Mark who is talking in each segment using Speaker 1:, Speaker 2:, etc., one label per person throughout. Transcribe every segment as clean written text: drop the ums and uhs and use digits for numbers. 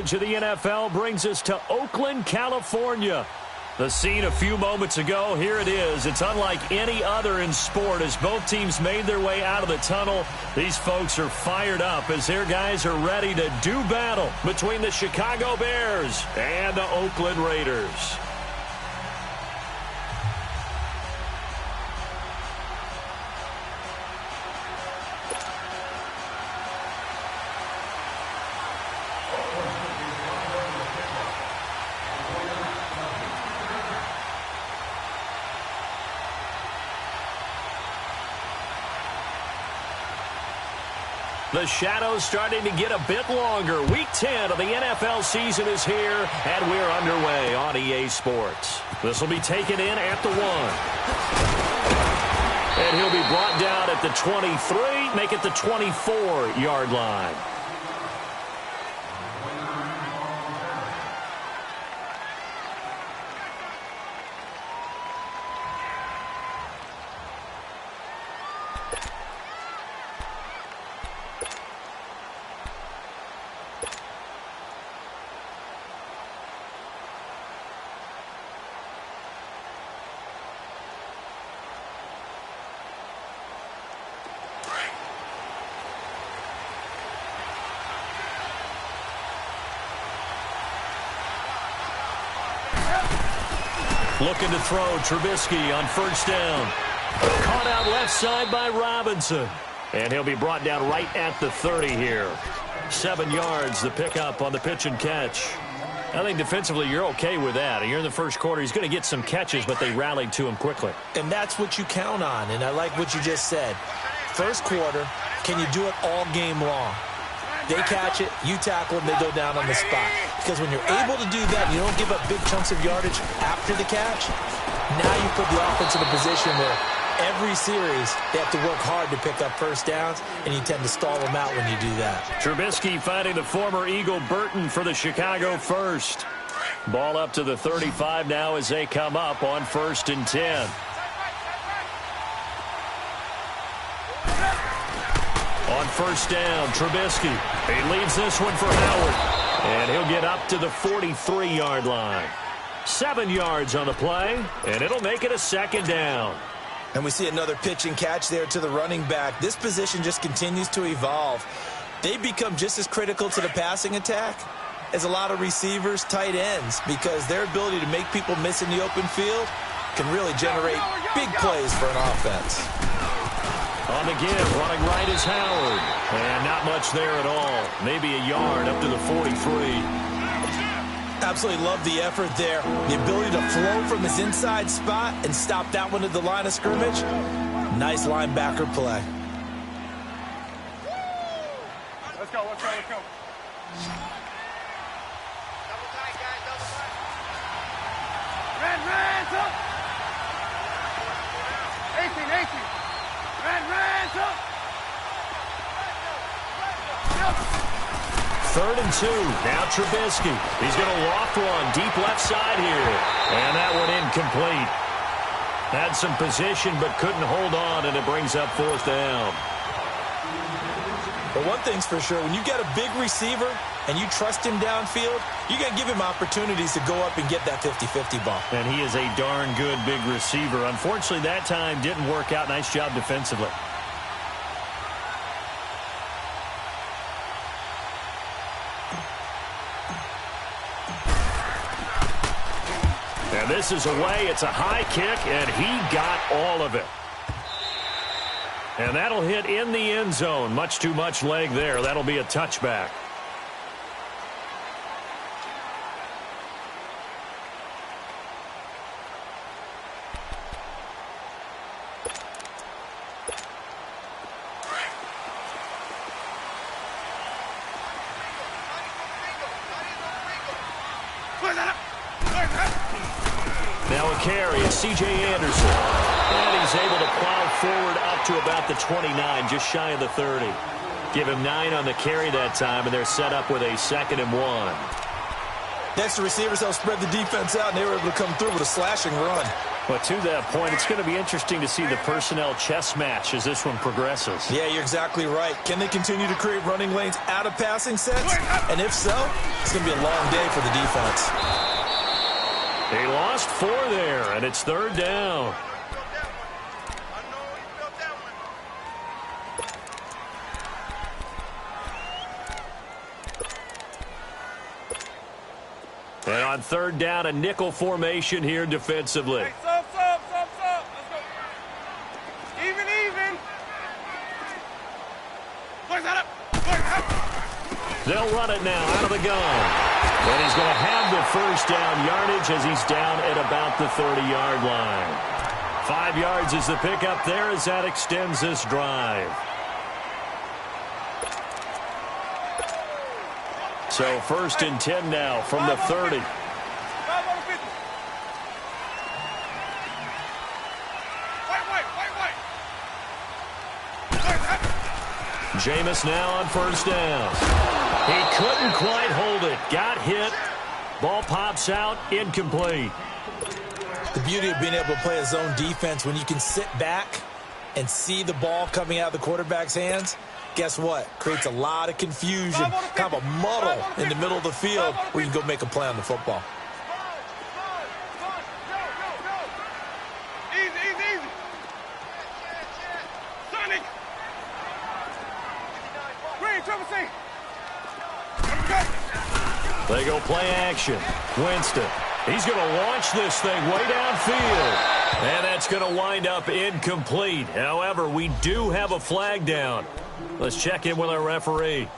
Speaker 1: coverage of the NFL brings us to Oakland, California. The scene a few moments ago, here it is. It's unlike any other in sport as both teams made their way out of the tunnel. These folks are fired up as their guys are ready to do battle between the Chicago Bears and the Oakland Raiders. The shadow's starting to get a bit longer. Week 10 of the NFL season is here, and we're underway on EA Sports. This will be taken in at the 1. And he'll be brought down at the 23, make it the 24-yard line. Looking to throw, Trubisky on first down. Caught out left side by Robinson. And he'll be brought down right at the 30 here. 7 yards, the pickup on the pitch and catch. I think defensively you're okay with that. You're in the first quarter. He's going to get some catches, but they rallied to him quickly.
Speaker 2: And that's what you count on, and I like what you just said. First quarter, can you do it all game long? They catch it, you tackle them, they go down on the spot. Because when you're able to do that, you don't give up big chunks of yardage after the catch. Now you put the offense in a position where every series they have to work hard to pick up first downs, and you tend to stall them out when you do that.
Speaker 1: Trubisky finding the former Eagle Burton for the Chicago first. Ball up to the 35 now as they come up on 1st and 10. On first down, Trubisky. He leaves this one for Howard. And he'll get up to the 43-yard line. 7 yards on the play, and it'll make it a 2nd down.
Speaker 2: And we see another pitch and catch there to the running back. This position just continues to evolve. They become just as critical to the passing attack as a lot of receivers, tight ends, because their ability to make people miss in the open field can really generate big plays for an offense.
Speaker 1: On the give, running right is Howard. And not much there at all. Maybe a yard up to the 43.
Speaker 2: Absolutely love the effort there. The ability to flow from his inside spot and stop that one at the line of scrimmage. Nice linebacker play.
Speaker 3: Let's go, let's go, let's go. Double tight, guys, double tight. Red, up. 18. Red, up.
Speaker 1: 3rd and 2. Now Trubisky. He's going to loft one deep left side here. And that one incomplete. Had some position but couldn't hold on, and it brings up 4th down.
Speaker 2: But one thing's for sure, when you get a big receiver and you trust him downfield, you got to give him opportunities to go up and get that 50-50 ball.
Speaker 1: And he is a darn good big receiver. Unfortunately, that time didn't work out. Nice job defensively. And this is away. It's a high kick, and he got all of it. And that'll hit in the end zone. Much too much leg there. That'll be a touchback. Now a carry, it's C.J. Anderson. And he's able to plow forward up to about the 29, just shy of the 30. Give him 9 on the carry that time, and they're set up with a 2nd and 1.
Speaker 2: Next, the receivers help spread the defense out, and they were able to come through with a slashing run.
Speaker 1: Well, to that point, it's going to be interesting to see the personnel chess match as this one progresses.
Speaker 2: Yeah, you're exactly right. Can they continue to create running lanes out of passing sets? And if so, it's going to be a long day for the defense.
Speaker 1: He lost 4 there, and it's 3rd down. And on 3rd down, a nickel formation here defensively.
Speaker 3: Hey, sub. Let's go. Even. Push that up.
Speaker 1: They'll run it now out of the gun. And he's going to have the first down yardage as he's down at about the 30-yard line. 5 yards is the pickup there as that extends this drive. So 1st and 10 now from the 30. Jameis now on 1st down. He couldn't quite hold it. Got hit. Ball pops out. Incomplete.
Speaker 2: The beauty of being able to play a zone defense when you can sit back and see the ball coming out of the quarterback's hands, guess what? Creates a lot of confusion, kind of a muddle in the middle of the field where you can go make a play on the football.
Speaker 3: Easy. Sonic. Green, triple C.
Speaker 1: They go play action. Winston. He's going to launch this thing way downfield. And that's going to wind up incomplete. However, we do have a flag down. Let's check in with our referee.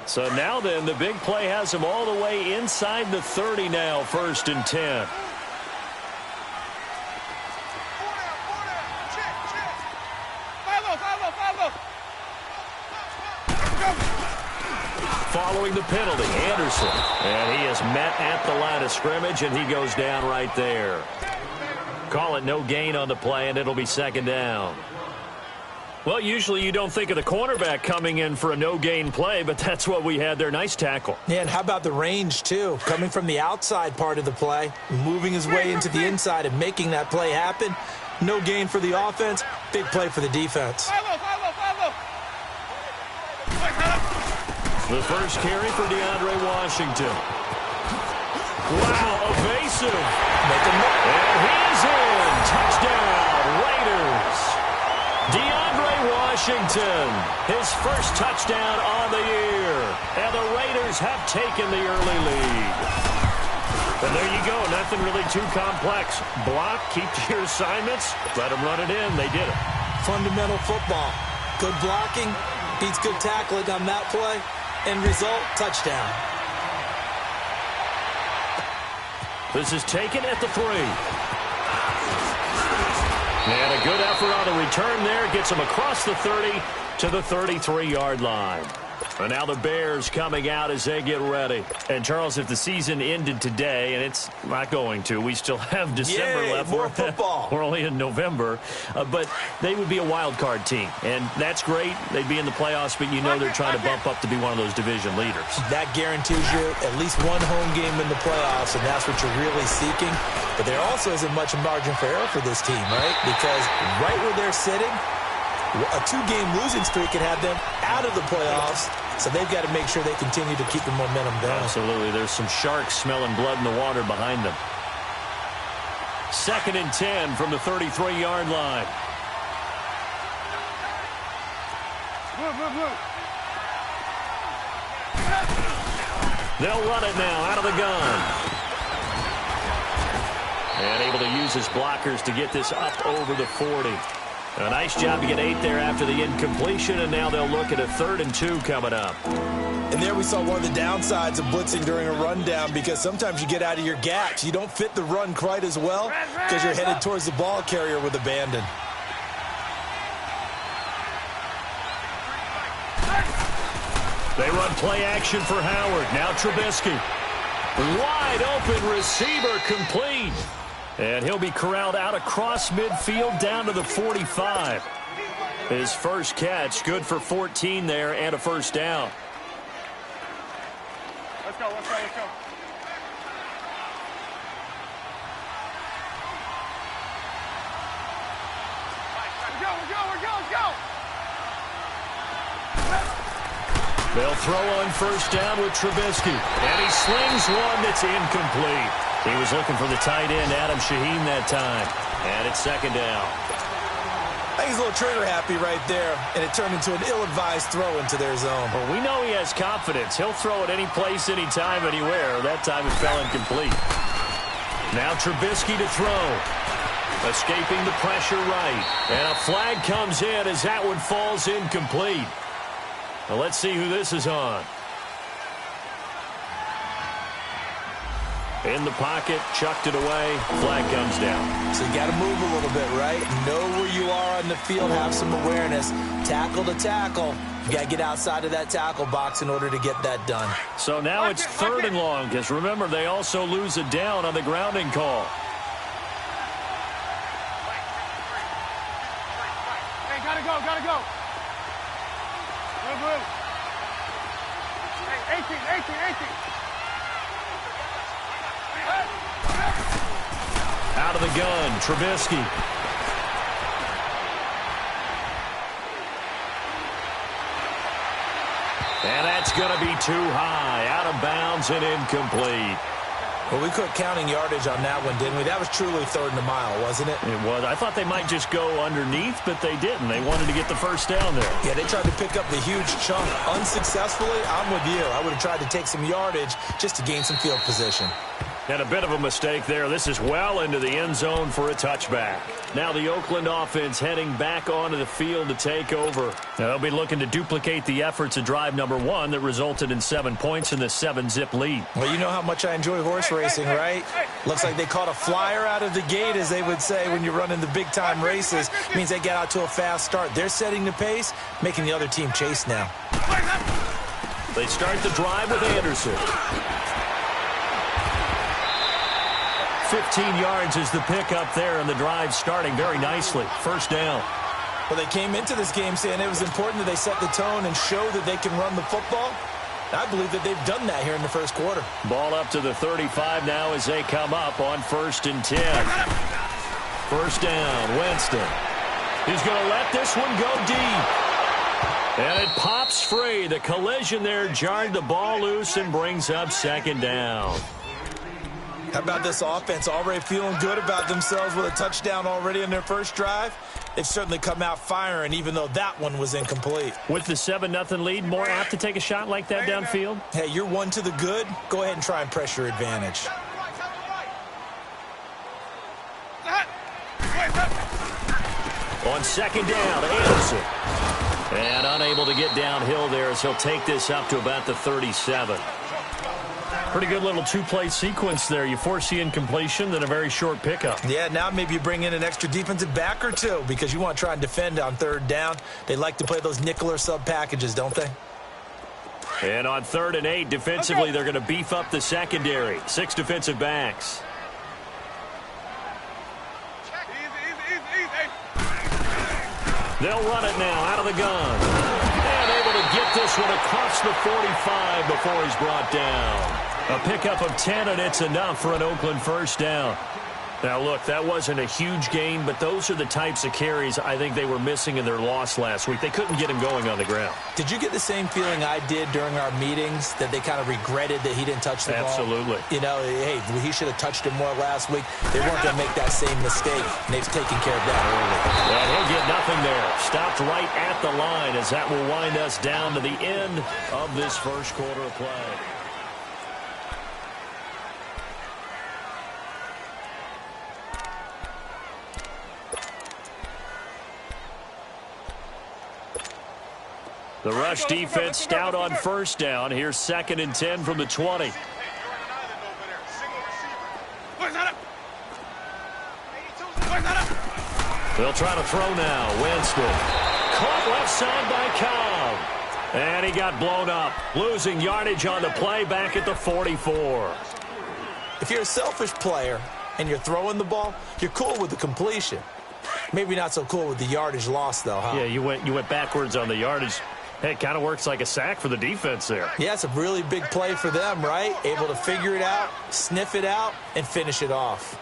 Speaker 1: So now then, the big play has him all the way inside the 30 now, 1st and 10. Following the penalty, Anderson. And he is met at the line of scrimmage, and he goes down right there. Call it no gain on the play, and it'll be 2nd down. Well, usually you don't think of the cornerback coming in for a no-gain play, but that's what we had there. Nice tackle.
Speaker 2: Yeah, and how about the range, too? Coming from the outside part of the play, moving his way into the inside and making that play happen. No gain for the offense, big play for the defense.
Speaker 1: The first carry for DeAndre Washington. Wow, evasive. And he's in. Touchdown, Raiders. DeAndre Washington, his first touchdown on the year. And the Raiders have taken the early lead. And there you go. Nothing really too complex. Block, keep to your assignments, let them run it in. They did it.
Speaker 2: Fundamental football. Good blocking, beats good tackling on that play. End result, touchdown.
Speaker 1: This is taken at the 3. And a good effort on the return there. Gets him across the 30 to the 33-yard line. And now the Bears coming out as they get ready. And, Charles, if the season ended today, and it's not going to, we still have December left.
Speaker 2: More football.
Speaker 1: We're only in November. But they would be a wild card team. And that's great. They'd be in the playoffs, but you know they're trying to bump up to be one of those division leaders.
Speaker 2: That guarantees you at least one home game in the playoffs, and that's what you're really seeking. But there also isn't much margin for error for this team, right? Because right where they're sitting, a 2-game losing streak could have them out of the playoffs. So they've got to make sure they continue to keep the momentum going.
Speaker 1: Absolutely. There's some sharks smelling blood in the water behind them. 2nd and 10 from the 33-yard line. They'll run it now out of the gun. And able to use his blockers to get this up over the 40. A nice job to get 8 there after the incompletion, and now they'll look at a 3rd and 2 coming up.
Speaker 2: And there we saw one of the downsides of blitzing during a rundown, because sometimes you get out of your gaps. You don't fit the run quite as well because you're headed towards the ball carrier with abandon.
Speaker 1: They run play action for Howard. Now Trubisky. Wide open receiver, complete. And he'll be corralled out across midfield down to the 45. His first catch, good for 14 there and a first down.
Speaker 3: Let's go, let's go, let's go. Let's go.
Speaker 1: They'll throw on first down with Trubisky. And he slings one that's incomplete. He was looking for the tight end, Adam Shaheen, that time. And it's second down.
Speaker 2: I think he's a little trigger happy right there, and it turned into an ill-advised throw into their zone.
Speaker 1: Well, we know he has confidence. He'll throw it any place, anytime, anywhere. That time it fell incomplete. Now Trubisky to throw. Escaping the pressure right. And a flag comes in as that one falls incomplete. Well, let's see who this is on. In the pocket, chucked it away, flag comes down.
Speaker 2: So you got to move a little bit, right? Know where you are on the field, have some awareness. Tackle to tackle. You got to get outside of that tackle box in order to get that done.
Speaker 1: So now it's third and long, because remember, they also lose a down on the grounding call.
Speaker 3: Hey, gotta go. Move. Hey, 18.
Speaker 1: Out of the gun, Trubisky. And that's going to be too high. Out of bounds and incomplete.
Speaker 2: Well, we quit counting yardage on that one, didn't we? That was truly third and a mile, wasn't it?
Speaker 1: It was. I thought they might just go underneath, but they didn't. They wanted to get the first down there.
Speaker 2: Yeah, they tried to pick up the huge chunk unsuccessfully. I'm with you. I would have tried to take some yardage just to gain some field position.
Speaker 1: And a bit of a mistake there. This is well into the end zone for a touchback. Now the Oakland offense heading back onto the field to take over. They'll be looking to duplicate the efforts of drive number 1 that resulted in 7 points in the 7-zip lead.
Speaker 2: Well, you know how much I enjoy horse racing, right? Looks like they caught a flyer out of the gate, as they would say when you're running the big-time races. Means they get out to a fast start. They're setting the pace, making the other team chase now.
Speaker 1: They start the drive with Anderson. 15 yards is the pickup there, and the drive starting very nicely. First down.
Speaker 2: Well, they came into this game saying it was important that they set the tone and show that they can run the football. I believe that they've done that here in the first quarter.
Speaker 1: Ball up to the 35 now as they come up on 1st and 10. First down, Winston. He's going to let this one go deep. And it pops free. The collision there jarred the ball loose and brings up second down.
Speaker 2: How about this offense already feeling good about themselves with a touchdown already in their first drive? They've certainly come out firing, even though that one was incomplete.
Speaker 1: With the 7-0 lead, more apt to take a shot like that downfield?
Speaker 2: Hey, you're one to the good. Go ahead and try and press your advantage.
Speaker 1: On second down, Anderson. And unable to get downhill there as he'll take this up to about the 37. Pretty good little two-play sequence there. You force the incompletion, then a very short pickup.
Speaker 2: Yeah, now maybe you bring in an extra defensive back or two because you want to try and defend on third down. They like to play those nickel or sub packages, don't they?
Speaker 1: And on 3rd and 8, defensively, they're going to beef up the secondary. 6 defensive backs. They'll run it now out of the gun. And able to get this one across the 45 before he's brought down. A pickup of 10, and it's enough for an Oakland first down. Now, look, that wasn't a huge gain, but those are the types of carries I think they were missing in their loss last week. They couldn't get him going on the ground.
Speaker 2: Did you get the same feeling I did during our meetings, that they kind of regretted that he didn't touch the ball?
Speaker 1: Absolutely.
Speaker 2: You know, hey, he should have touched it more last week. They weren't going to make that same mistake, and they've taken care of that early.
Speaker 1: Well, he'll get nothing there. Stopped right at the line as that will wind us down to the end of this first quarter of play. The rush defense stout on first down. Here's 2nd and 10 from the 20. They'll try to throw now. Winston. Caught left side by Cobb. And he got blown up. Losing yardage on the play back at the 44.
Speaker 2: If you're a selfish player and you're throwing the ball, you're cool with the completion. Maybe not so cool with the yardage loss, though, huh?
Speaker 1: Yeah, you went backwards on the yardage. Hey, it kind of works like a sack for the defense there.
Speaker 2: Yeah, it's a really big play for them, right? Able to figure it out, sniff it out, and finish it off.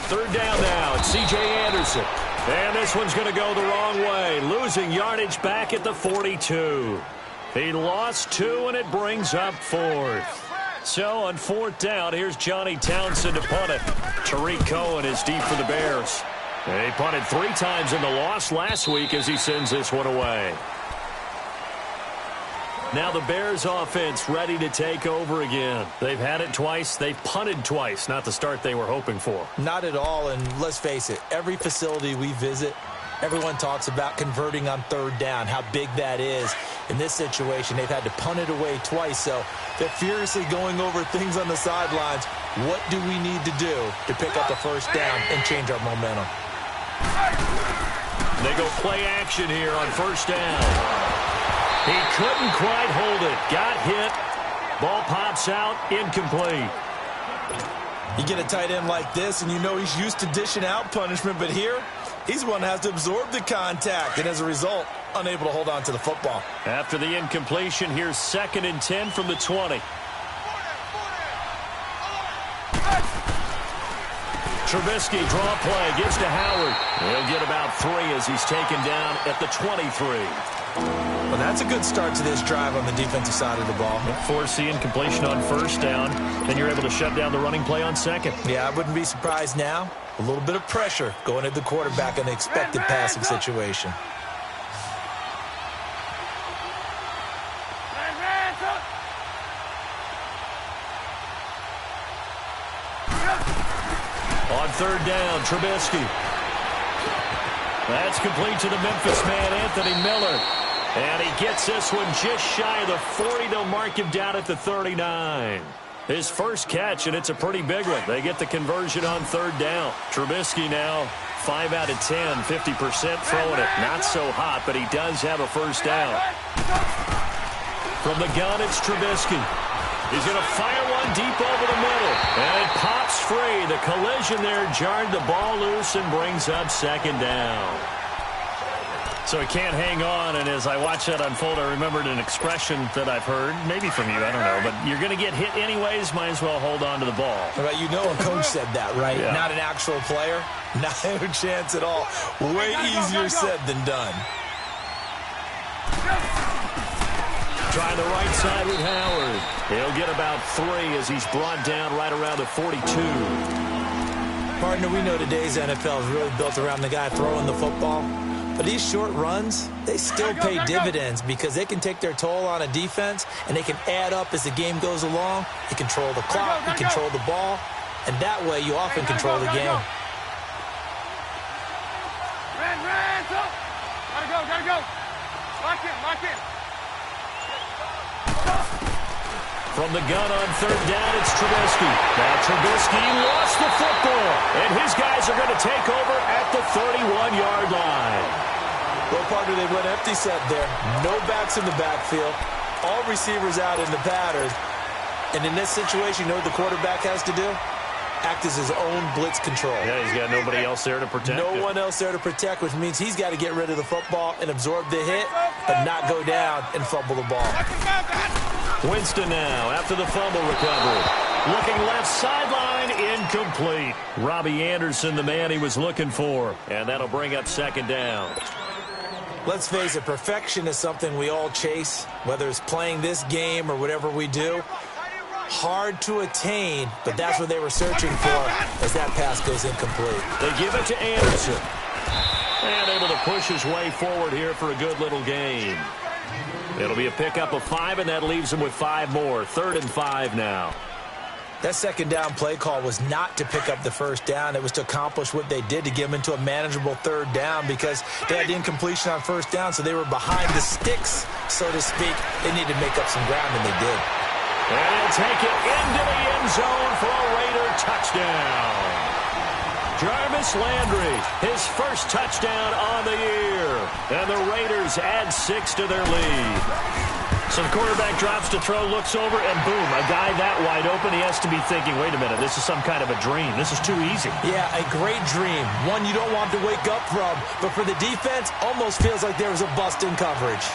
Speaker 1: Third down now. It's C.J. Anderson. And this one's going to go the wrong way. Losing yardage back at the 42. He lost 2, and it brings up 4th. So on 4th down, here's Johnny Townsend to punt it. Tariq Cohen is deep for the Bears. And he punted 3 times in the loss last week as he sends this one away. Now the Bears offense ready to take over again. They've had it twice. They've punted twice. Not the start they were hoping for.
Speaker 2: Not at all, and let's face it, every facility we visit, everyone talks about converting on 3rd down, how big that is. In this situation, they've had to punt it away twice, so they're furiously going over things on the sidelines. What do we need to do to pick up the 1st down and change our momentum?
Speaker 1: They go play action here on 1st down. He couldn't quite hold it. Got hit. Ball pops out. Incomplete.
Speaker 2: You get a tight end like this, and you know he's used to dishing out punishment, but here, he's the one that has to absorb the contact, and as a result, unable to hold on to the football.
Speaker 1: After the incompletion, here's 2nd and 10 from the 20. Trubisky draw play, gives to Howard. He'll get about 3 as he's taken down at the 23.
Speaker 2: Well, that's a good start to this drive on the defensive side of the ball.
Speaker 1: Force the incompletion on 1st down, and you're able to shut down the running play on 2nd.
Speaker 2: Yeah, I wouldn't be surprised now. A little bit of pressure going at the quarterback in the expected passing situation.
Speaker 1: On 3rd down, Trubisky. That's complete to the Memphis man, Anthony Miller. And he gets this one just shy of the 40. They'll mark him down at the 39. His first catch, and it's a pretty big one. They get the conversion on 3rd down. Trubisky now 5 out of 10, 50% throwing it. Not so hot, but he does have a 1st down. From the gun, it's Trubisky. He's going to fire one deep over the middle. And it pops free. The collision there jarred the ball loose and brings up 2nd down. So he can't hang on, and as I watch that unfold, I remembered an expression that I've heard, maybe from you, I don't know, but you're going to get hit anyways, might as well hold on to the ball.
Speaker 2: Right, you know a coach said that, right?
Speaker 1: Yeah.
Speaker 2: Not an actual player. Not a chance at all. Way easier said than done.
Speaker 1: Trying the right side with Howard. He'll get about 3 as he's brought down right around the 42.
Speaker 2: Partner, we know today's NFL is really built around the guy throwing the football. But these short runs, they still pay dividends because they can take their toll on a defense, and they can add up as the game goes along. You control the clock, you control the ball, and that way you often control the game.
Speaker 3: Gotta go. Lock in.
Speaker 1: From the gun on 3rd down, it's Trubisky. Now Trubisky lost the football, and his guys are going to take over at the 31-yard line.
Speaker 2: Well, partner, they went empty set there. No backs in the backfield. All receivers out in the pattern. And in this situation, you know what the quarterback has to do? Act as his own blitz control.
Speaker 1: Yeah, he's got nobody else there to protect.
Speaker 2: No one else there to protect, which means he's got to get rid of the football and absorb the hit, but not go down and fumble the ball.
Speaker 1: Winston now after the fumble recovery. Looking left sideline, incomplete. Robbie Anderson, the man he was looking for. And that'll bring up 2nd down.
Speaker 2: Let's face it, perfection is something we all chase, whether it's playing this game or whatever we do. Hard to attain, but that's what they were searching for as that pass goes incomplete.
Speaker 1: They give it to Anderson. And able to push his way forward here for a good little gain. It'll be a pickup of 5, and that leaves him with 5 more. 3rd and 5 now.
Speaker 2: That 2nd down play call was not to pick up the 1st down. It was to accomplish what they did to get them into a manageable 3rd down because they had the incompletion on 1st down, so they were behind the sticks, so to speak. They needed to make up some ground, and they did.
Speaker 1: And he'll take it into the end zone for a Raider touchdown. Jarvis Landry, his first touchdown on the year. And the Raiders add 6 to their lead. So the quarterback drops to throw, looks over, and boom, a guy that wide open, he has to be thinking, wait a minute, this is some kind of a dream. This is too easy.
Speaker 2: Yeah, a great dream. One you don't want to wake up from. But for the defense, almost feels like there was a bust in coverage.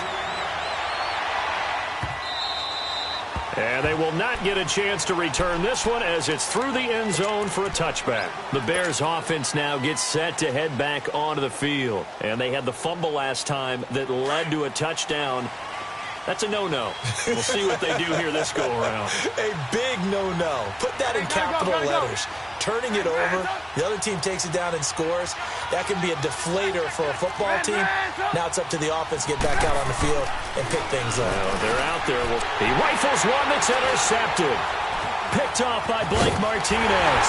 Speaker 1: And they will not get a chance to return this one as it's through the end zone for a touchback. The Bears offense now gets set to head back onto the field. And they had the fumble last time that led to a touchdown. That's a no-no. We'll see what they do here this go-around.
Speaker 2: A big no-no. Put that in capital letters. Turning it over, the other team takes it down and scores. That can be a deflator for a football team. Now it's up to the offense to get back out on the field and pick things up.
Speaker 1: They're out there. He rifles one that's intercepted. Picked off by Blake Martinez.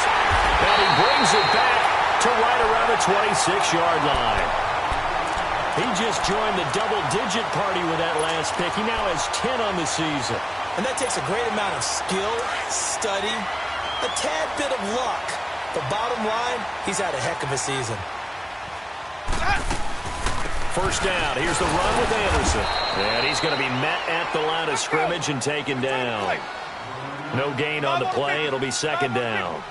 Speaker 1: And he brings it back to right around the 26-yard line. He just joined the double-digit party with that last pick. He now has 10 on the season.
Speaker 2: And that takes a great amount of skill, study, a tad bit of luck. But bottom line, he's had a heck of a season.
Speaker 1: First down. Here's the run with Anderson. And he's going to be met at the line of scrimmage and taken down. No gain on the play. It'll be second down.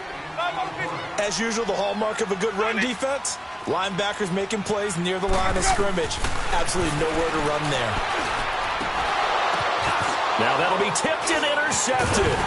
Speaker 2: As usual, the hallmark of a good run defense, linebackers making plays near the line of scrimmage. Absolutely nowhere to run there.
Speaker 1: Now that'll be tipped and intercepted.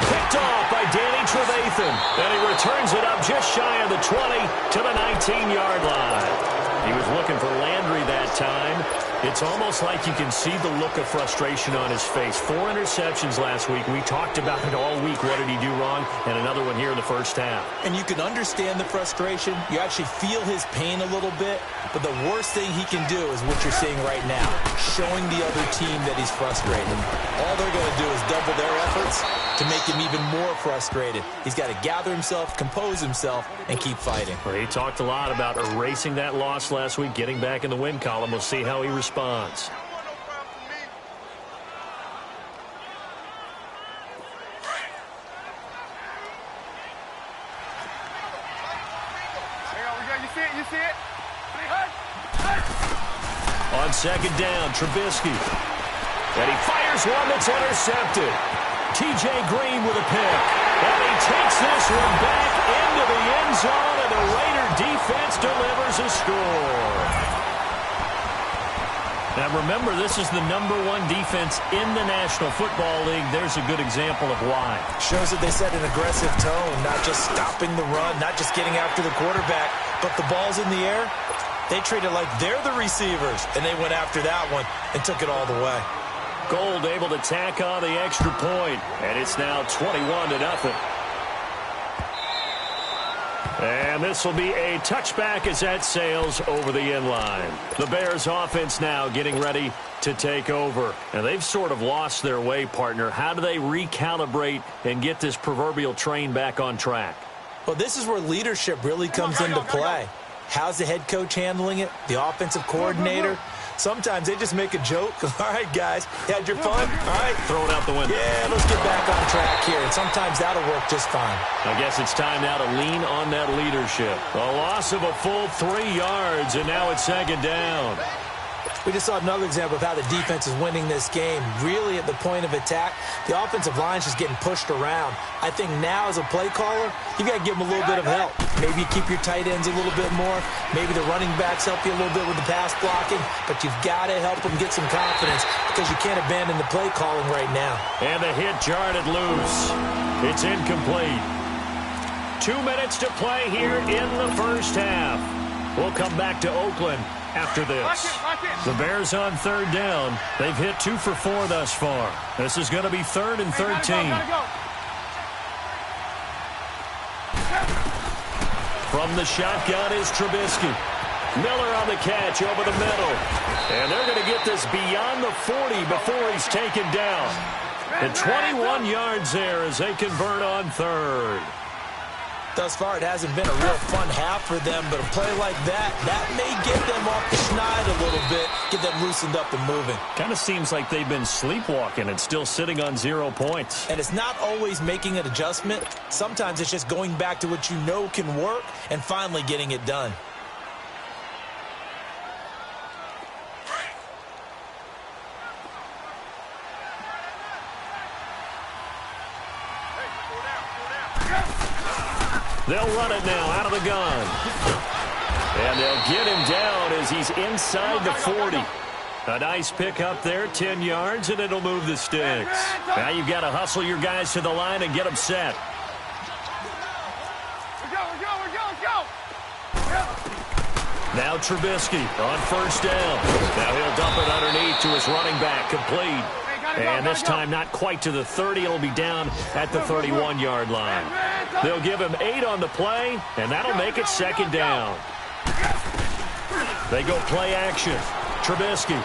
Speaker 1: Picked off by Danny Trevathan. And he returns it up just shy of the 20 to the 19-yard line. He was looking for Landry that time. It's almost like you can see the look of frustration on his face. 4 interceptions last week. We talked about it all week. What did he do wrong? And another one here in the first half.
Speaker 2: And you can understand the frustration. You actually feel his pain a little bit. But the worst thing he can do is what you're seeing right now, showing the other team that he's frustrated. All they're going to do is double their efforts to make him even more frustrated. He's got to gather himself, compose himself, and keep fighting.
Speaker 1: Well, he talked a lot about erasing that loss last week, getting back in the win column. We'll see how he responds.
Speaker 3: You see it?
Speaker 1: On second down, Trubisky. And he fires one that's intercepted. T.J. Green with a pick. And he takes this one back into the end zone, and the Raider defense delivers a score. Now remember, this is the #1 defense in the National Football League. There's a good example of why.
Speaker 2: Shows that they set an aggressive tone, not just stopping the run, not just getting after the quarterback, but the ball's in the air. They treat it like they're the receivers, and they went after that one and took it all the way.
Speaker 1: Gold able to tack on the extra point, and it's now 21-0. And this will be a touchback as that sails over the end line. The Bears offense now getting ready to take over. And they've sort of lost their way, partner. How do they recalibrate and get this proverbial train back on track?
Speaker 2: Well, this is where leadership really comes into play. How's the head coach handling it? The offensive coordinator? Sometimes they just make a joke. All right, guys, you had your fun? All right.
Speaker 1: Throw it out the window.
Speaker 2: Yeah, let's get back on track here. And sometimes that'll work just fine.
Speaker 1: I guess it's time now to lean on that leadership. A loss of a full 3 yards, and now it's second down.
Speaker 2: We just saw another example of how the defense is winning this game. Really at the point of attack, the offensive line's just getting pushed around. I think now as a play caller, you've got to give them a little bit of help. Maybe you keep your tight ends a little bit more. Maybe the running backs help you a little bit with the pass blocking. But you've got to help them get some confidence because you can't abandon the play calling right now.
Speaker 1: And the hit jarred it loose. It's incomplete. 2 minutes to play here in the first half. We'll come back to Oakland after this. The Bears on third down. They've hit 2 for 4 thus far. This is going to be 3rd and 13. From the shotgun is Trubisky. Miller on the catch over the middle. And they're going to get this beyond the 40 before he's taken down. And 21 yards there as they convert on third.
Speaker 2: Thus far, it hasn't been a real fun half for them, but a play like that may get them off the schneid a little bit, get them loosened up and moving.
Speaker 1: Kind of seems like they've been sleepwalking and still sitting on 0 points.
Speaker 2: And it's not always making an adjustment. Sometimes it's just going back to what you know can work and finally getting it done.
Speaker 1: They'll run it now out of the gun. And they'll get him down as he's inside the 40. A nice pick up there, 10 yards, and it'll move the sticks. Now you've got to hustle your guys to the line and get them set. Now Trubisky on first down. Now he'll dump it underneath to his running back, complete. And this time not quite to the 30. It'll be down at the 31-yard line. They'll give him 8 on the play, and that'll make it second down. They go play action. Trubisky.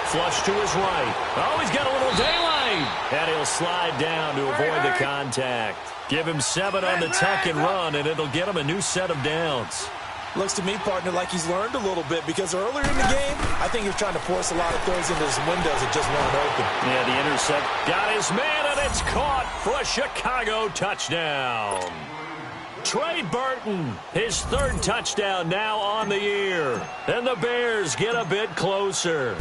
Speaker 1: Flush to his right. Oh, he's got a little daylight. And he'll slide down to avoid the contact. Give him 7 on the tuck and run, and it'll get him a new set of downs.
Speaker 2: Looks to me, partner, like he's learned a little bit because earlier in the game, I think he was trying to force a lot of throws into his windows that just weren't open.
Speaker 1: Yeah, the intercept got his man, and it's caught for a Chicago touchdown. Trey Burton, his 3rd touchdown now on the year. And the Bears get a bit closer.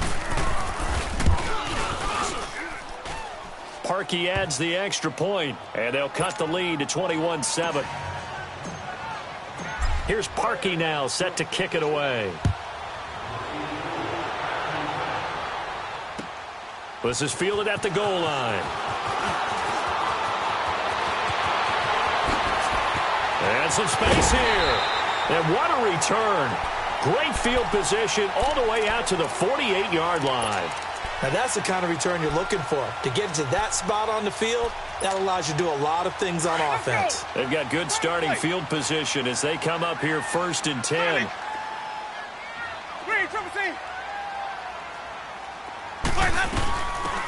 Speaker 1: Parkey adds the extra point, and they'll cut the lead to 21-7. Here's Parkey now, set to kick it away. This is fielded at the goal line. And some space here. And what a return. Great field position all the way out to the 48-yard line.
Speaker 2: Now that's the kind of return you're looking for. To get to that spot on the field, that allows you to do a lot of things on offense.
Speaker 1: They've got good starting field position as they come up here 1st and 10.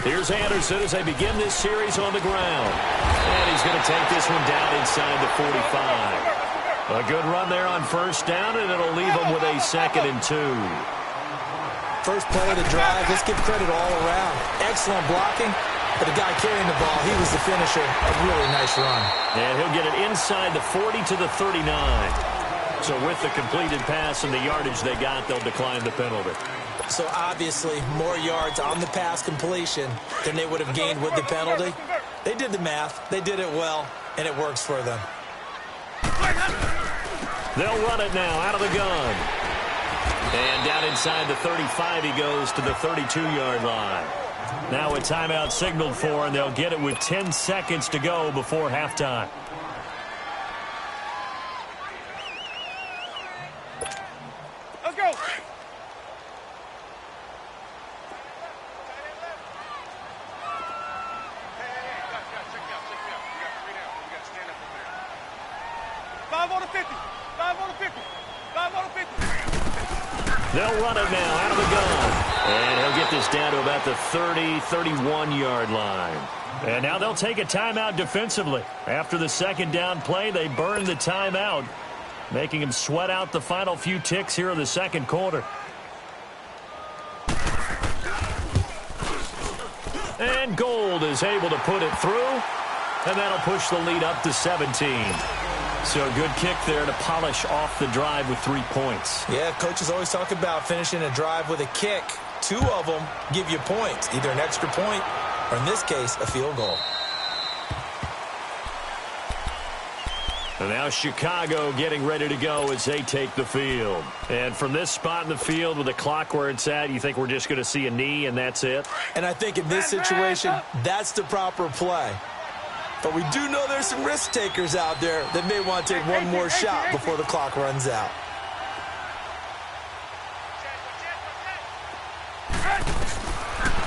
Speaker 1: Here's Anderson as they begin this series on the ground. And he's going to take this one down inside the 45. A good run there on first down, and it'll leave them with a 2nd and 2.
Speaker 2: First play of the drive, let's give credit all around. Excellent blocking, but the guy carrying the ball, he was the finisher. A really nice run.
Speaker 1: And he'll get it inside the 40 to the 39. So with the completed pass and the yardage they got, they'll decline the penalty.
Speaker 2: So obviously more yards on the pass completion than they would have gained with the penalty. They did the math, they did it well, and it works for them.
Speaker 1: They'll run it now out of the gun. And down inside the 35 he goes to the 32-yard line. Now a timeout signaled for, and they'll get it with 10 seconds to go before halftime.
Speaker 3: Let's go.
Speaker 1: They'll run it now out of the gun. And he'll get this down to about the 30, 31-yard line. And now they'll take a timeout defensively. After the 2nd down play, they burn the timeout, making him sweat out the final few ticks here in the 2nd quarter. And Gold is able to put it through, and that'll push the lead up to 17. So a good kick there to polish off the drive with 3 points.
Speaker 2: Yeah, coaches always talk about finishing a drive with a kick. 2 of them give you points, either an extra point or, in this case, a field goal.
Speaker 1: And now Chicago getting ready to go as they take the field. And from this spot in the field with the clock where it's at, you think we're just going to see a knee and that's it?
Speaker 2: And I think in this situation, that's the proper play. But we do know there's some risk takers out there that may want to take one more shot before the clock runs out.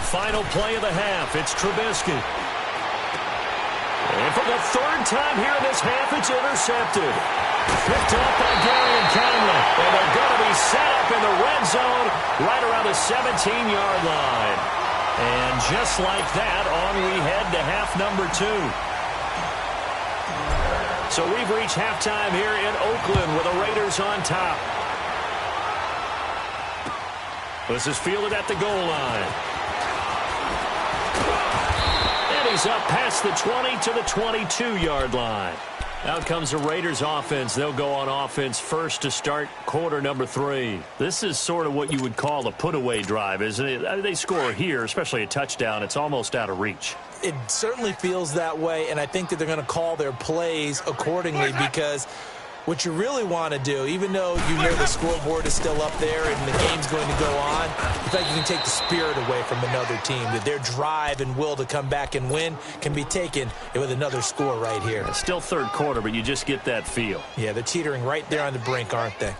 Speaker 1: Final play of the half, it's Trubisky. And for the 3rd time here in this half, it's intercepted. Picked up by Darian Conley. And they're going to be set up in the red zone right around the 17-yard line. And just like that, on we head to half number 2. So we've reached halftime here in Oakland with the Raiders on top. This is fielded at the goal line. And he's up past the 20 to the 22-yard line. Out comes the Raiders offense. They'll go on offense first to start quarter number 3. This is sort of what you would call a put-away drive, isn't it? They score here, especially a touchdown. It's almost out of reach.
Speaker 2: It certainly feels that way, and I think that they're going to call their plays accordingly because what you really want to do, even though you know the scoreboard is still up there and the game's going to go on, in fact, you can take the spirit away from another team. That their drive and will to come back and win can be taken with another score right here.
Speaker 1: It's still third quarter, but you just get that feel.
Speaker 2: Yeah, they're teetering right there on the brink, aren't they?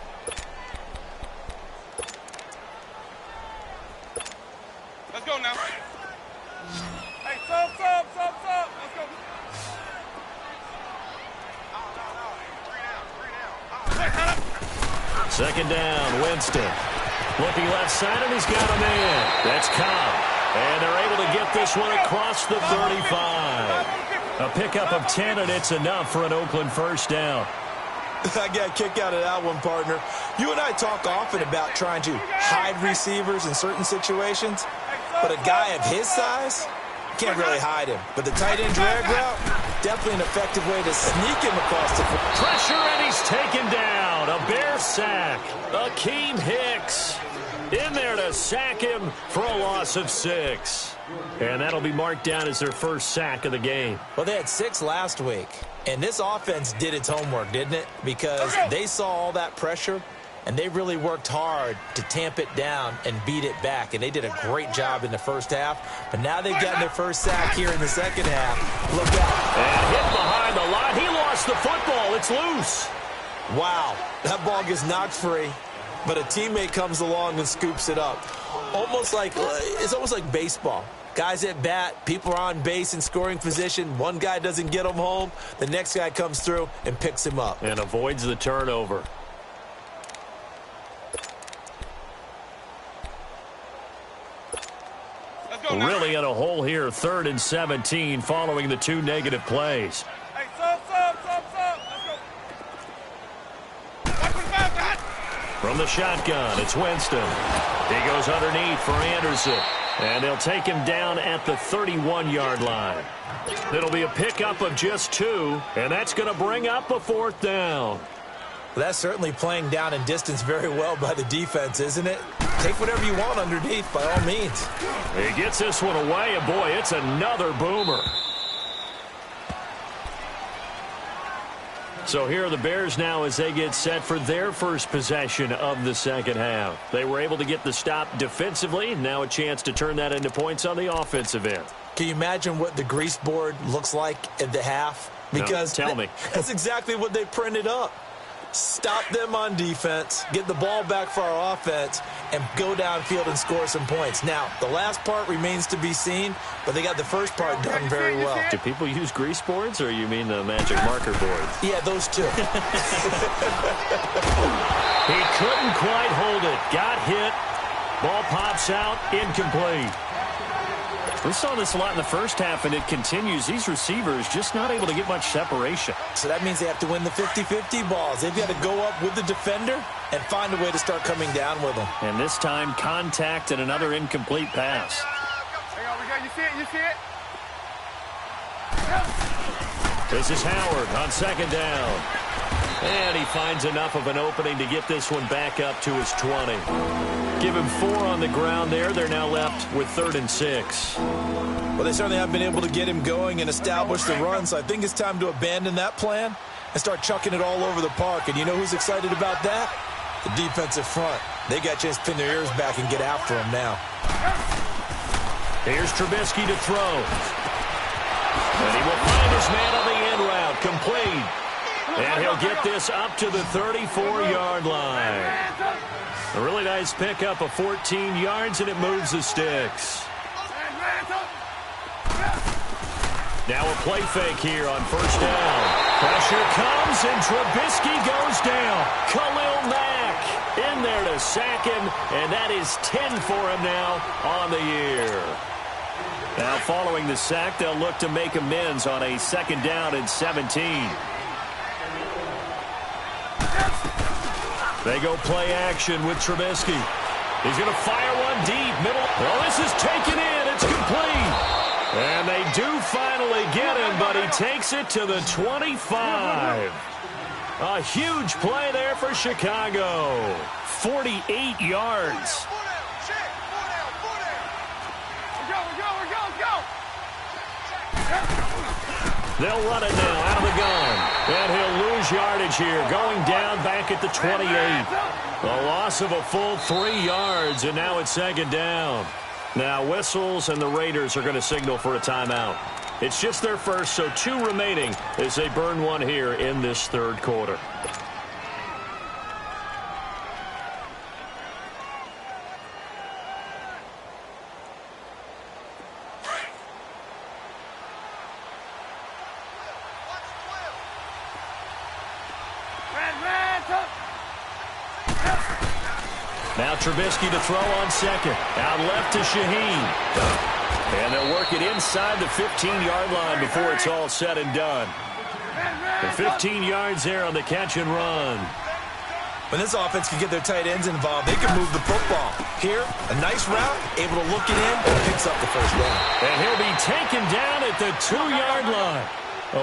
Speaker 3: Let's go now. Hey, sub. Let's go.
Speaker 1: Second down, Winston. Looking left side, and he's got a man. That's Cobb. And they're able to get this one across the 35. A pickup of 10, and it's enough for an Oakland first down.
Speaker 2: I got a kick out of that one, partner. You and I talk often about trying to hide receivers in certain situations, but a guy of his size, you can't really hide him. But the tight end drag route, definitely an effective way to sneak him across the field.
Speaker 1: Pressure, and he's taken down. A Bear sack. Akeem Hicks in there to sack him for a loss of 6. And that'll be marked down as their first sack of the game.
Speaker 2: Well, they had 6 last week. And this offense did its homework, didn't it? Because they saw all that pressure, and they really worked hard to tamp it down and beat it back. And they did a great job in the first half. But now they've gotten their first sack here in the second half. Look out.
Speaker 1: And hit behind the line. He lost the football. It's loose.
Speaker 2: Wow. That ball gets knocked free, but a teammate comes along and scoops it up. It's almost like baseball. Guys at bat, people are on base in scoring position. One guy doesn't get him home. The next guy comes through and picks him up.
Speaker 1: And avoids the turnover. Really in a hole here, 3rd and 17, following the 2 negative plays.
Speaker 3: Hey, sub. Let's go.
Speaker 1: From the shotgun, it's Winston. He goes underneath for Anderson. And they'll take him down at the 31-yard line. It'll be a pickup of just 2, and that's going to bring up a 4th down.
Speaker 2: Well, that's certainly playing down and distance very well by the defense, isn't it? Take whatever you want underneath, by all means.
Speaker 1: He gets this one away, and boy, it's another boomer. So here are the Bears now as they get set for their first possession of the second half. They were able to get the stop defensively. Now a chance to turn that into points on the offensive end.
Speaker 2: Can you imagine what the grease board looks like at the half? Because
Speaker 1: no, tell me.
Speaker 2: That's exactly what they printed up. Stop them on defense, get the ball back for our offense, and go downfield and score some points. Now, the last part remains to be seen, but they got the first part done very well.
Speaker 1: Do people use grease boards, or you mean the magic marker boards?
Speaker 2: Yeah, those two.
Speaker 1: He couldn't quite hold it. Got hit. Ball pops out. Incomplete. We saw this a lot in the first half, and it continues. These receivers just not able to get much separation.
Speaker 2: So that means they have to win the 50-50 balls. They've got to go up with the defender and find a way to start coming down with them.
Speaker 1: And this time, contact and another incomplete pass.
Speaker 3: Hang on, we got you see it?
Speaker 1: This is Howard on second down. And he finds enough of an opening to get this one back up to his 20. Give him 4 on the ground there. They're now left with 3rd and 6.
Speaker 2: Well, they certainly haven't been able to get him going and establish the run, so I think it's time to abandon that plan and start chucking it all over the park. And you know who's excited about that? The defensive front. They got a chance to pin their ears back and get after him now.
Speaker 1: Here's Trubisky to throw. And he will find his man on the end route. Complete. And he'll get this up to the 34-yard line. A really nice pickup of 14 yards, and it moves the sticks. Now a play fake here on first down. Pressure comes, and Trubisky goes down. Khalil Mack in there to sack him, and that is 10 for him now on the year. Now following the sack, they'll look to make amends on a 2nd down and 17. They go play action with Trubisky. He's going to fire one deep, middle. Well, this is taken in. It's complete. And they do finally get him, but he takes it to the 25. A huge play there for Chicago. 48 yards. They'll run it now out of the gun. And he'll lose yardage here, going down back at the 28. A loss of a full 3 yards, and now it's second down. Now whistles, and the Raiders are going to signal for a timeout. It's just their first, so 2 remaining as they burn one here in this third quarter. Now Trubisky to throw on second. Out left to Shaheen. And they'll work it inside the 15-yard line before it's all said and done. The 15 yards there on the catch and run.
Speaker 2: When this offense can get their tight ends involved, they can move the football. Here, a nice route, able to look it in, and picks up the first down.
Speaker 1: And he'll be taken down at the 2-yard line.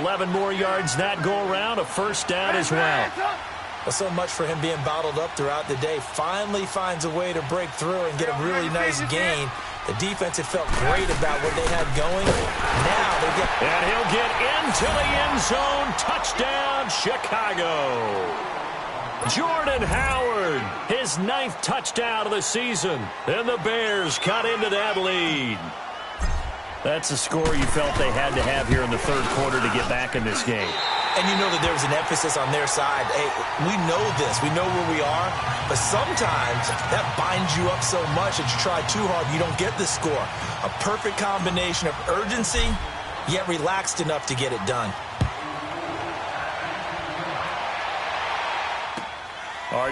Speaker 1: 11 more yards that go around, a first down as well.
Speaker 2: Well, so much for him being bottled up throughout the day. Finally finds a way to break through and get a really nice gain. The defense had felt great about what they had going. Now they get...
Speaker 1: And he'll get into the end zone. Touchdown, Chicago. Jordan Howard, his 9th touchdown of the season. And the Bears cut into that lead. That's a score you felt they had to have here in the third quarter to get back in this game.
Speaker 2: And you know that there was an emphasis on their side. Hey, we know this. We know where we are. But sometimes that binds you up so much that you try too hard, you don't get the score. A perfect combination of urgency, yet relaxed enough to get it done.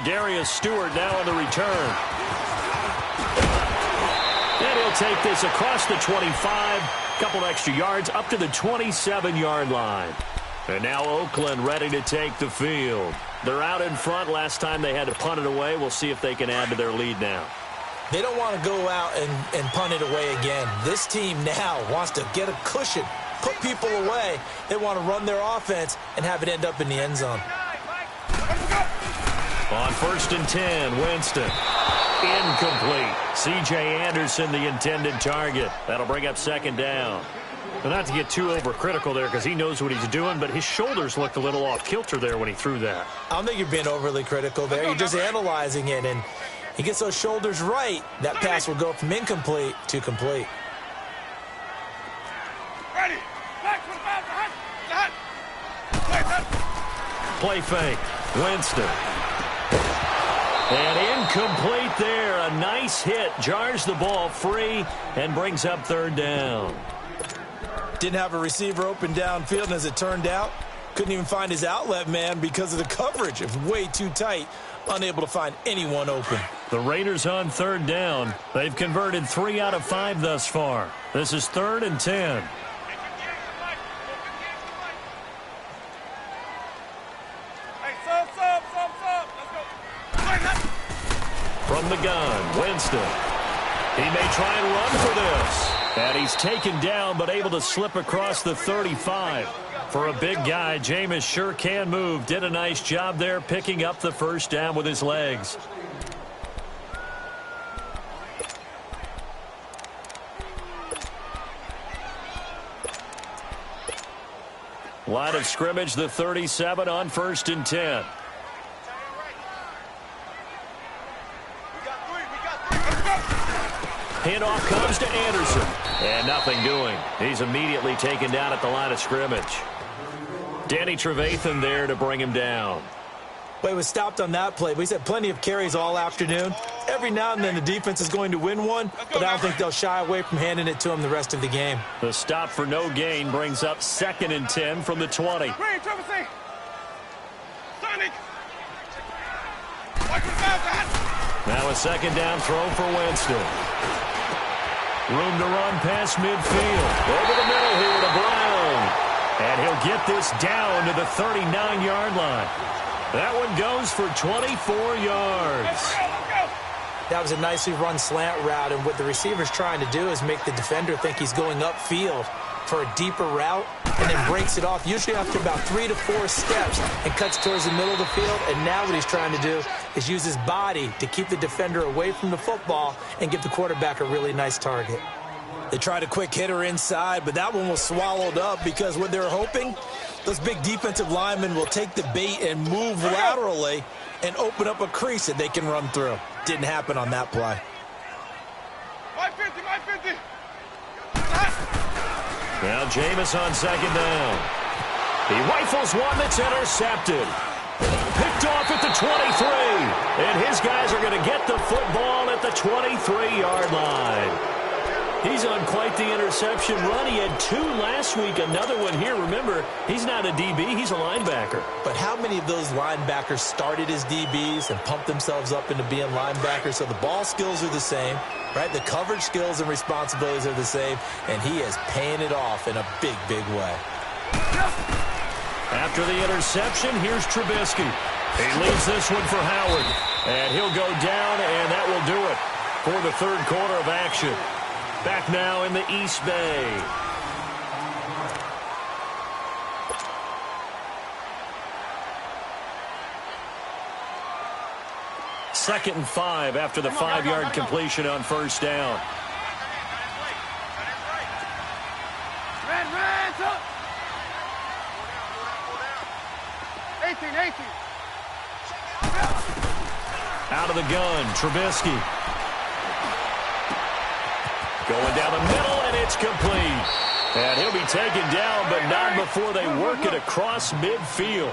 Speaker 1: Darius Stewart now on the return. And he'll take this across the 25. Couple extra yards up to the 27-yard line. And now Oakland ready to take the field. They're out in front. Last time they had to punt it away. We'll see if they can add to their lead now.
Speaker 2: They don't want to go out and punt it away again. This team now wants to get a cushion, put people away. They want to run their offense and have it end up in the end zone.
Speaker 1: On 1st and 10, Winston. Incomplete. C.J. Anderson, the intended target. That'll bring up second down. Well, not to get too overcritical there because he knows what he's doing, but his shoulders looked a little off kilter there when he threw that.
Speaker 2: I don't think you're being overly critical there. You're just analyzing it, and he gets those shoulders right. That pass will go from incomplete to complete.
Speaker 3: Ready.
Speaker 1: Play fake. Winston. And incomplete there. A nice hit. Jars the ball free and brings up third down.
Speaker 2: Didn't have a receiver open downfield, and as it turned out, couldn't even find his outlet man because of the coverage. It was way too tight, unable to find anyone open.
Speaker 1: The Raiders on third down. They've converted 3 out of 5 thus far. This is 3rd and 10. From the gun, Winston. He may try and run for this. And he's taken down, but able to slip across the 35. For a big guy, Jameis sure can move. Did a nice job there picking up the first down with his legs. Line of scrimmage, the 37 on 1st and 10. Handoff comes to Anderson. And nothing doing. He's immediately taken down at the line of scrimmage. Danny Trevathan there to bring him down.
Speaker 2: Well, he was stopped on that play, but he's had plenty of carries all afternoon. Every now and then the defense is going to win one, but I don't think they'll shy away from handing it to him the rest of the game.
Speaker 1: The stop for no gain brings up 2nd and 10 from the 20. Now a second down throw for Winston. Room to run past midfield. Over the middle here to Brown. And he'll get this down to the 39-yard line. That one goes for 24 yards.
Speaker 2: That was a nicely run slant route, and what the receiver's trying to do is make the defender think he's going upfield. for a deeper route and then breaks it off, usually after about 3 to 4 steps, and cuts towards the middle of the field. And now what he's trying to do is use his body to keep the defender away from the football and give the quarterback a really nice target.
Speaker 4: They tried a quick hitter inside, but that one was swallowed up because what they're hoping, those big defensive linemen will take the bait and move laterally and open up a crease that they can run through. Didn't happen on that play.
Speaker 3: My 50, my 50.
Speaker 1: Now Jameis on second down. He rifles one that's intercepted. Picked off at the 23. And his guys are going to get the football at the 23-yard line. He's on quite the interception run. He had 2 last week, another one here. Remember, he's not a DB, he's a linebacker.
Speaker 2: But how many of those linebackers started as DBs and pumped themselves up into being linebackers? So the ball skills are the same, right? The coverage skills and responsibilities are the same, and he is paying it off in a big, big way.
Speaker 1: After the interception, here's Trubisky. He leaves this one for Howard, and he'll go down, and that will do it for the third quarter of action. Back now in the East Bay. Second and 5 after the 5-yard completion on first down.
Speaker 3: Red, up. 18.
Speaker 1: Out of the gun, Trubisky. Going down the middle, and it's complete. And he'll be taken down, but not before they work it across midfield.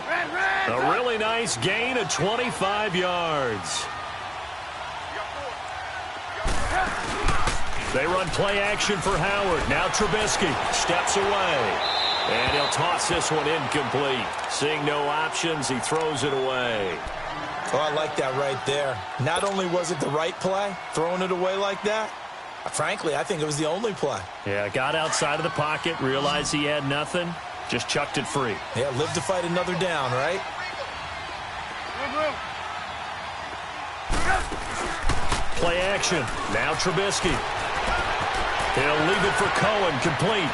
Speaker 1: A really nice gain of 25 yards. They run play action for Howard. Now Trubisky steps away. And he'll toss this one incomplete. Seeing no options, he throws it away.
Speaker 2: Oh, I like that right there. Not only was it the right play, throwing it away like that, frankly, I think it was the only play.
Speaker 1: Yeah, got outside of the pocket, realized he had nothing, just chucked it free.
Speaker 2: Yeah, live to fight another down, right?
Speaker 1: Play action. Now Trubisky. He'll leave it for Cohen, complete.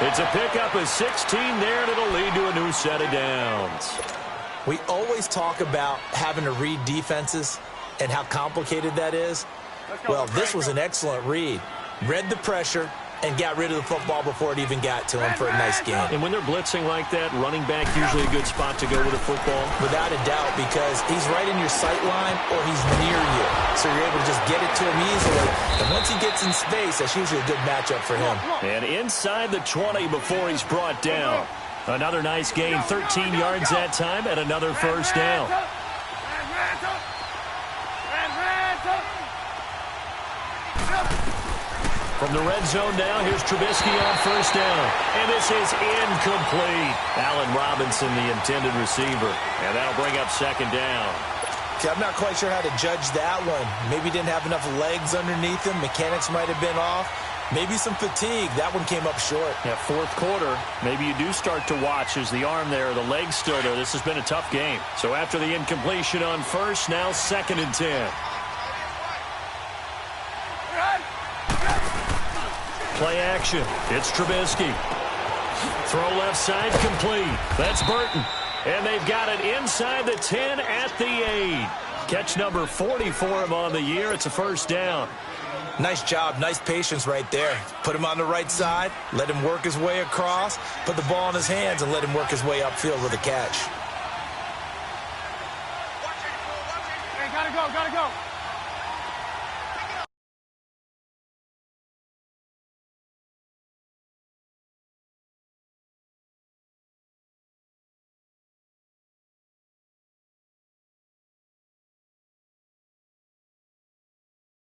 Speaker 1: It's a pickup of 16 there, and it'll lead to a new set of downs.
Speaker 2: We always talk about having to read defenses and how complicated that is. Well, this was an excellent read. Read the pressure and got rid of the football before it even got to him for a nice gain.
Speaker 1: And when they're blitzing like that, running back usually a good spot to go with a football.
Speaker 2: Without a doubt, because he's right in your sight line or he's near you. So you're able to just get it to him easily. And once he gets in space, that's usually a good matchup for him.
Speaker 1: And inside the 20 before he's brought down. Another nice gain, 13 yards that time, and another first down. From the red zone now, here's Trubisky on first down. And this is incomplete. Allen Robinson, the intended receiver. And that'll bring up second down.
Speaker 2: See, I'm not quite sure how to judge that one. Maybe didn't have enough legs underneath him. Mechanics might have been off. Maybe some fatigue. That one came up short.
Speaker 1: Yeah, fourth quarter, maybe you do start to watch. Is the arm there, the leg's still there? This has been a tough game. So after the incompletion on first, now 2nd and 10. Play action. It's Trubisky. Throw left side, complete. That's Burton. And they've got it inside the 10 at the 8. Catch number 40 for him on the year. It's a first down.
Speaker 2: Nice job, nice patience right there. Put him on the right side, let him work his way across, put the ball in his hands, and let him work his way upfield with a catch.
Speaker 3: Hey, gotta go.